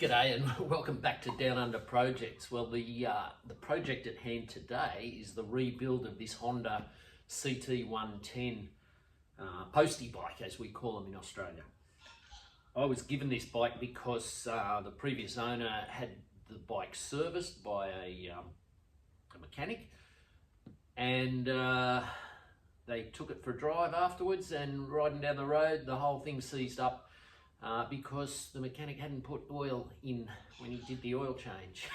G'day and welcome back to Down Under Projects. Well, the project at hand today is the rebuild of this Honda CT110 Postie Bike, as we call them in Australia. I was given this bike because the previous owner had the bike serviced by a mechanic, and they took it for a drive afterwards, and riding down the road the whole thing seized up. Because the mechanic hadn't put oil in when he did the oil change.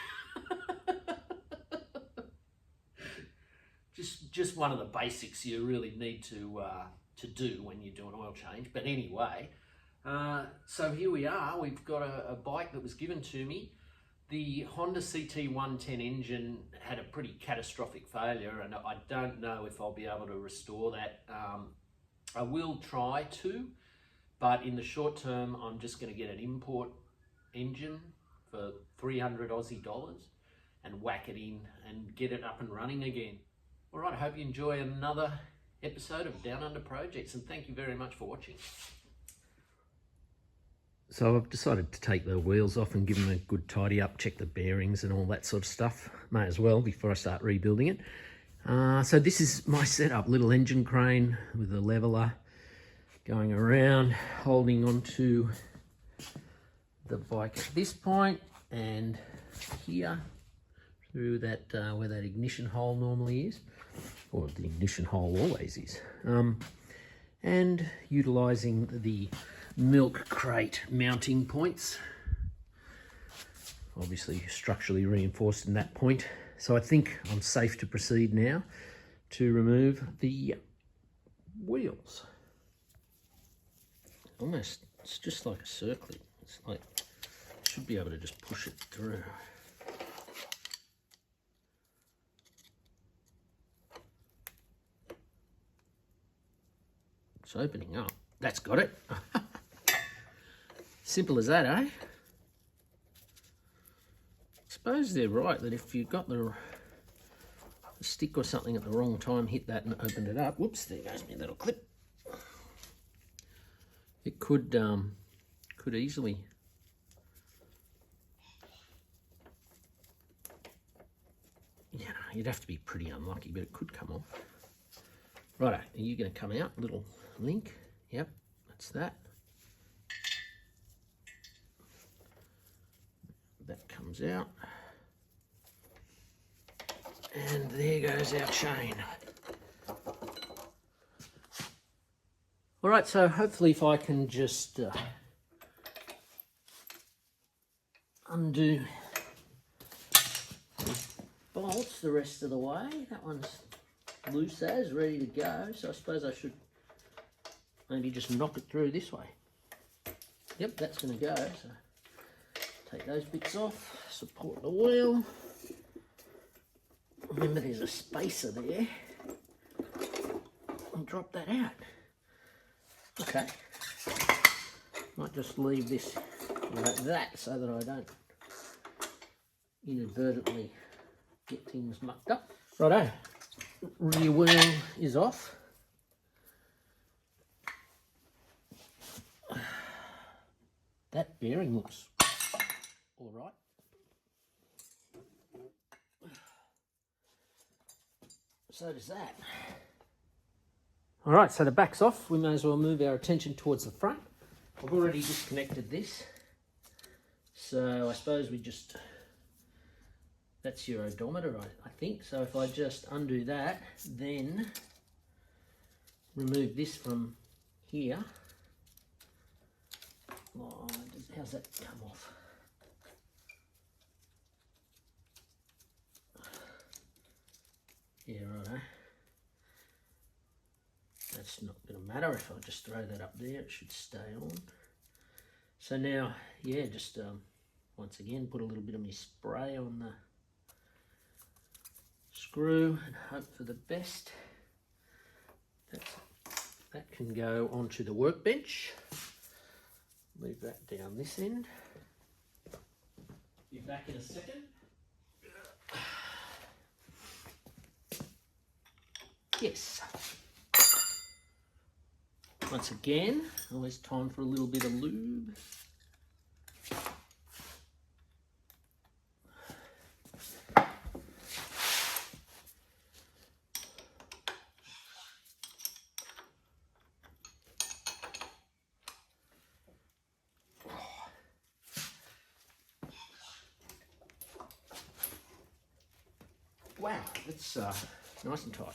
just one of the basics you really need to do when you do an oil change. But anyway, so here we are. We've got a bike that was given to me. The Honda CT110 engine had a pretty catastrophic failure, and I don't know if I'll be able to restore that. I will try to. But in the short term, I'm just going to get an import engine for 300 Aussie dollars and whack it in and get it up and running again. All right, I hope you enjoy another episode of Down Under Projects, and thank you very much for watching. So I've decided to take the wheels off and give them a good tidy up, check the bearings and all that sort of stuff. May as well before I start rebuilding it. So this is my setup, little engine crane with a leveler, going around, holding onto the bike at this point and here through that where that ignition hole normally is, or the ignition hole always is, and utilising the milk crate mounting points, obviously structurally reinforced in that point. So I think I'm safe to proceed now to remove the wheels. Almost, it's just like a circlet. It's like, should be able to just push it through. It's opening up. That's got it. Simple as that, eh? I suppose they're right that if you got the stick or something at the wrong time, hit that and opened it up. Whoops, there goes my little clip. It could easily you'd have to be pretty unlucky, but it could come off. Righto, are you going to come out? Little link. Yep, that's that. That comes out. And there goes our chain. All right, so hopefully if I can just undo these bolts the rest of the way. That one's loose as, ready to go. So I suppose I should maybe just knock it through this way. Yep, that's going to go. So take those bits off, support the wheel. Remember there's a spacer there. And drop that out. Okay, might just leave this like that so that I don't inadvertently get things mucked up. Righto, rear wheel is off. That bearing looks all right. So does that. All right, so the back's off. We may as well move our attention towards the front. I've already disconnected this. So I suppose we just, that's your odometer, I think. So if I just undo that, then remove this from here. Oh, how's that come off? Yeah, righto. That's not going to matter if I just throw that up there, it should stay on. So now, yeah, just once again put a little bit of my spray on the screw and hope for the best. That can go onto the workbench. Leave that down this end. Be back in a second. Yes. Once again, always time for a little bit of lube. wow, that's nice and tight.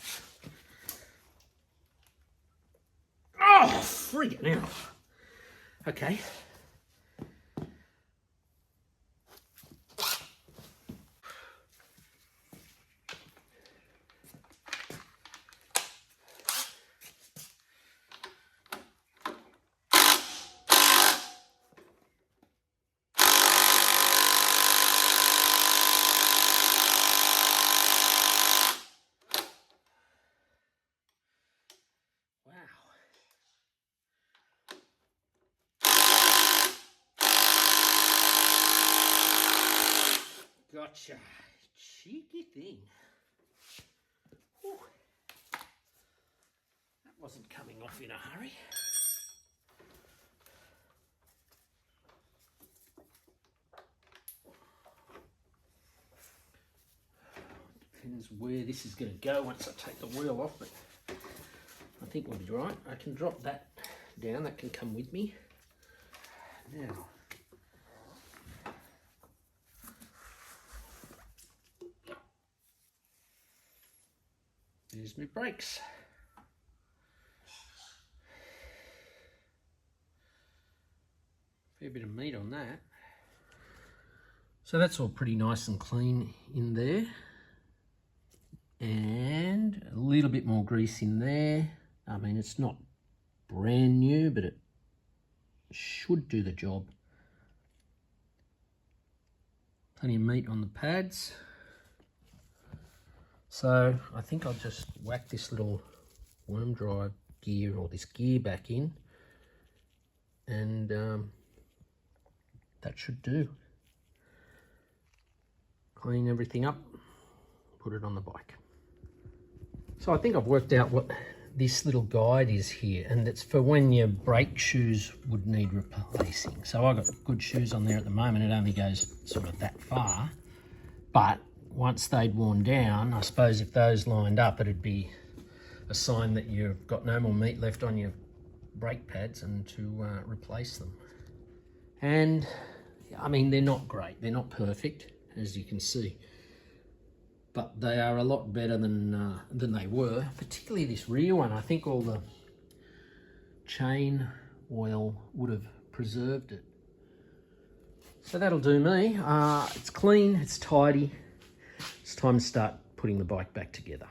Oh, friggin' hell. Okay. Gotcha. Cheeky thing. Whew. That wasn't coming off in a hurry. Depends where this is going to go once I take the wheel off, but I think we'll be right. I can drop that down. That can come with me. Now, there's my brakes. Fair bit of meat on that. So that's all pretty nice and clean in there. And a little bit more grease in there. I mean, it's not brand new, but it should do the job. Plenty of meat on the pads. So I think I'll just whack this little worm drive gear, or this gear, back in, and that should do. Clean everything up, put it on the bike. So I think I've worked out what this little guide is here, and it's for when your brake shoes would need replacing. So I've got good shoes on there at the moment. It only goes sort of that far, but once they'd worn down, I suppose if those lined up, it'd be a sign that you've got no more meat left on your brake pads and to replace them. And I mean, they're not great, they're not perfect, as you can see, but they are a lot better than they were, particularly this rear one. I think all the chain oil would have preserved it. So that'll do me. It's clean, it's tidy. It's time to start putting the bike back together.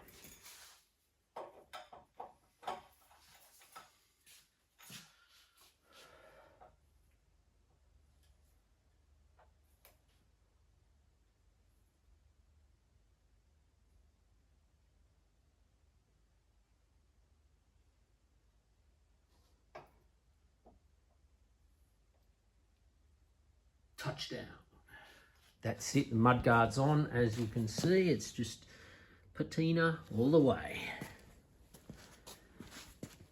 Touchdown. That's it, the mudguard's on. As you can see, it's just patina all the way.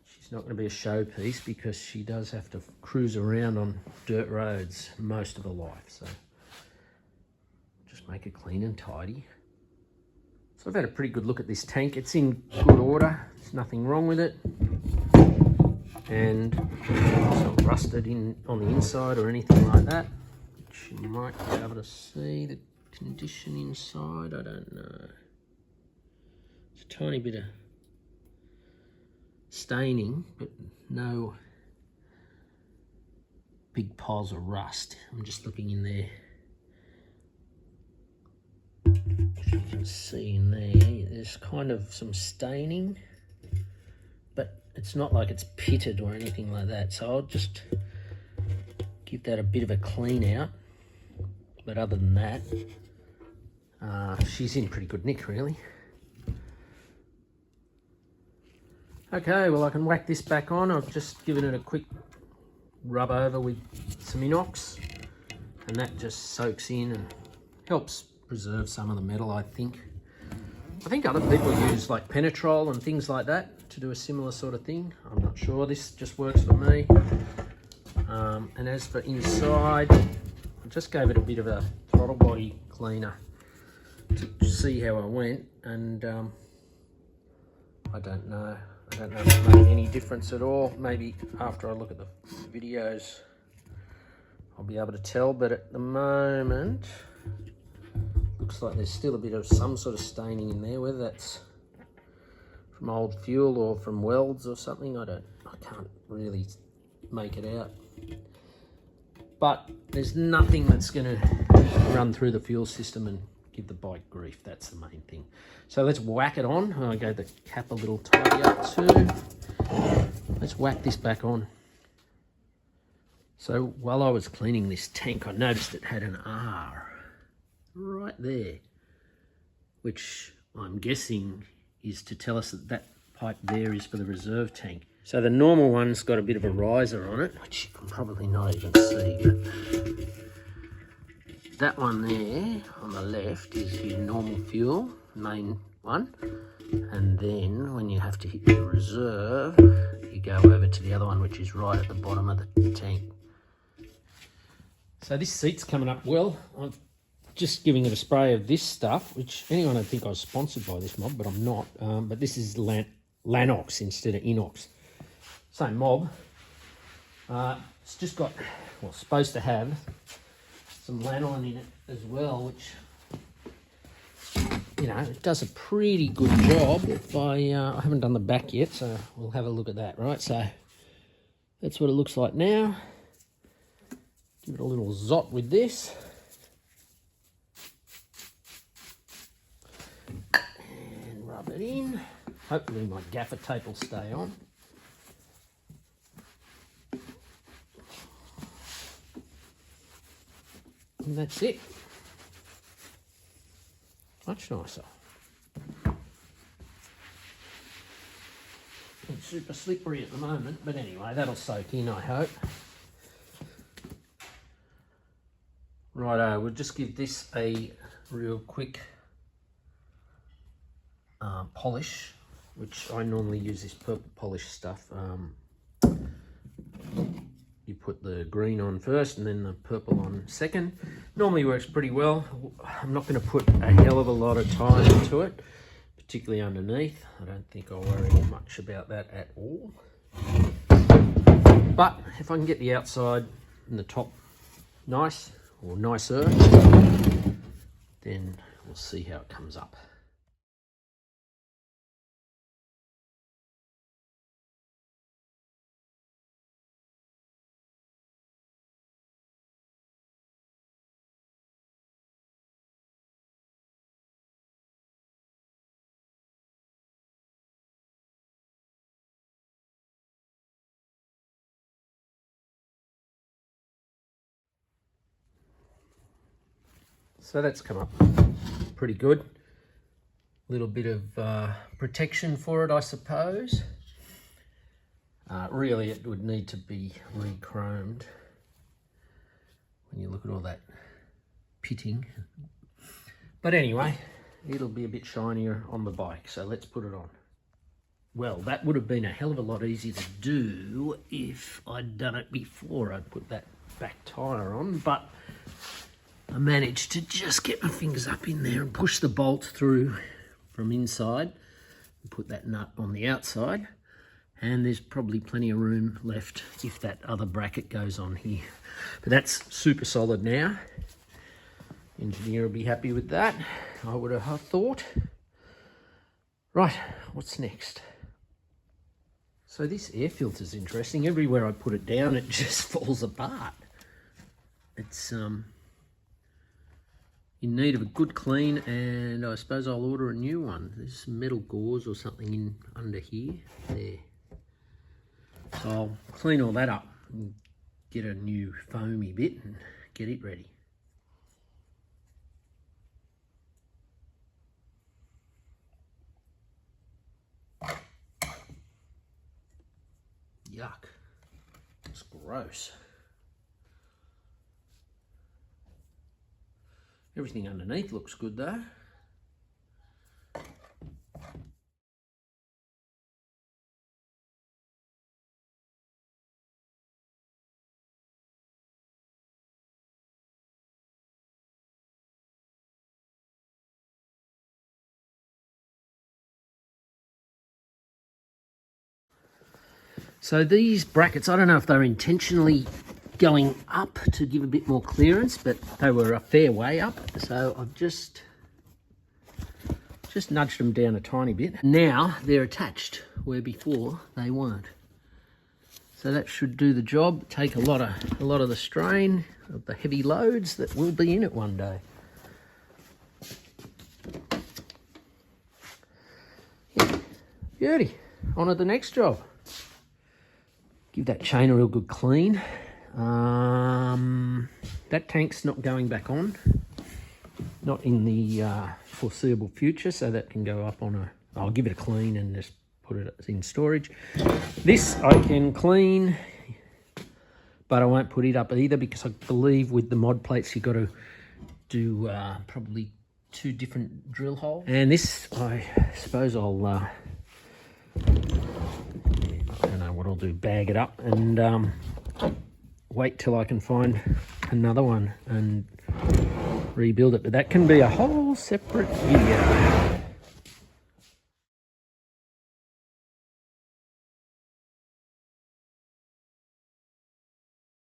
She's not going to be a showpiece because she does have to cruise around on dirt roads most of her life. So just make it clean and tidy. So I've had a pretty good look at this tank. It's in good order. There's nothing wrong with it. And it's not rusted in on the inside or anything like that. You might be able to see the condition inside, I don't know. It's a tiny bit of staining, but no big piles of rust. I'm just looking in there. As you can see in there, there's kind of some staining, but it's not like it's pitted or anything like that. So I'll just give that a bit of a clean out. But other than that, she's in pretty good nick, really. Okay, well, I can whack this back on. I've just given it a quick rub over with some inox, and that just soaks in and helps preserve some of the metal, I think. I think other people use like Penetrol and things like that to do a similar sort of thing. I'm not sure. This just works for me. And as for inside, I just gave it a bit of a throttle body cleaner to see how I went, and I don't know if it made any difference at all. Maybe after I look at the videos I'll be able to tell, but at the moment looks like there's still a bit of some sort of staining in there, whether that's from old fuel or from welds or something. I can't really make it out. But there's nothing that's going to run through the fuel system and give the bike grief. That's the main thing. So let's whack it on. I gave the cap a little tidy up too. Let's whack this back on. So while I was cleaning this tank, I noticed it had an R right there, which I'm guessing is to tell us that that pipe there is for the reserve tank. So the normal one's got a bit of a riser on it, which you can probably not even see, but that one there on the left is your normal fuel, main one, and then when you have to hit the reserve, you go over to the other one, which is right at the bottom of the tank. So this seat's coming up well. I'm just giving it a spray of this stuff, which anyone would think I was sponsored by this mob, but I'm not. But this is Lanox instead of Inox. Same mob. It's just got, well, supposed to have some lanolin in it as well, which, you know, it does a pretty good job. If I haven't done the back yet, so we'll have a look at that, right? So that's what it looks like now. Give it a little zot with this. And rub it in. Hopefully my gaffer tape will stay on. And that's it. Much nicer. It's super slippery at the moment, but anyway, that'll soak in, I hope. Righto, we'll just give this a real quick polish, which I normally use this purple polish stuff. You put the green on first and then the purple on second. Normally works pretty well. I'm not going to put a hell of a lot of time into it, particularly underneath. I don't think I'll worry much about that at all. But if I can get the outside and the top nice, or nicer, then we'll see how it comes up. So that's come up pretty good. A little bit of protection for it, I suppose. Really, it would need to be re-chromed when you look at all that pitting. But anyway, it'll be a bit shinier on the bike, so let's put it on. Well, that would have been a hell of a lot easier to do if I'd done it before I'd put that back tyre on, but I managed to just get my fingers up in there and push the bolt through from inside and put that nut on the outside, and there's probably plenty of room left if that other bracket goes on here. But that's super solid now. Engineer will be happy with that, I would have thought. Right, what's next? So this air filter is interesting. Everywhere I put it down, it just falls apart. It's in need of a good clean, and I suppose I'll order a new one. There's some metal gauze or something in under here. There. So I'll clean all that up and get a new foamy bit and get it ready. Yuck. It's gross. Everything underneath looks good though. So these brackets, I don't know if they're intentionally going up to give a bit more clearance, but they were a fair way up. So I've just Just nudged them down a tiny bit. Now they're attached, where before they weren't. So that should do the job, take a lot of the strain of the heavy loads that will be in it one day. Yeah, beauty. On to the next job. Give that chain a real good clean. That tank's not going back on. Not in the foreseeable future, so that can go up on a... I'll give it a clean and just put it in storage. This I can clean, but I won't put it up either, because I believe with the mod plates you've got to do probably 2 different drill holes. And this, I suppose I'll... I don't know what I'll do, bag it up and wait till I can find another one and rebuild it, but that can be a whole separate video.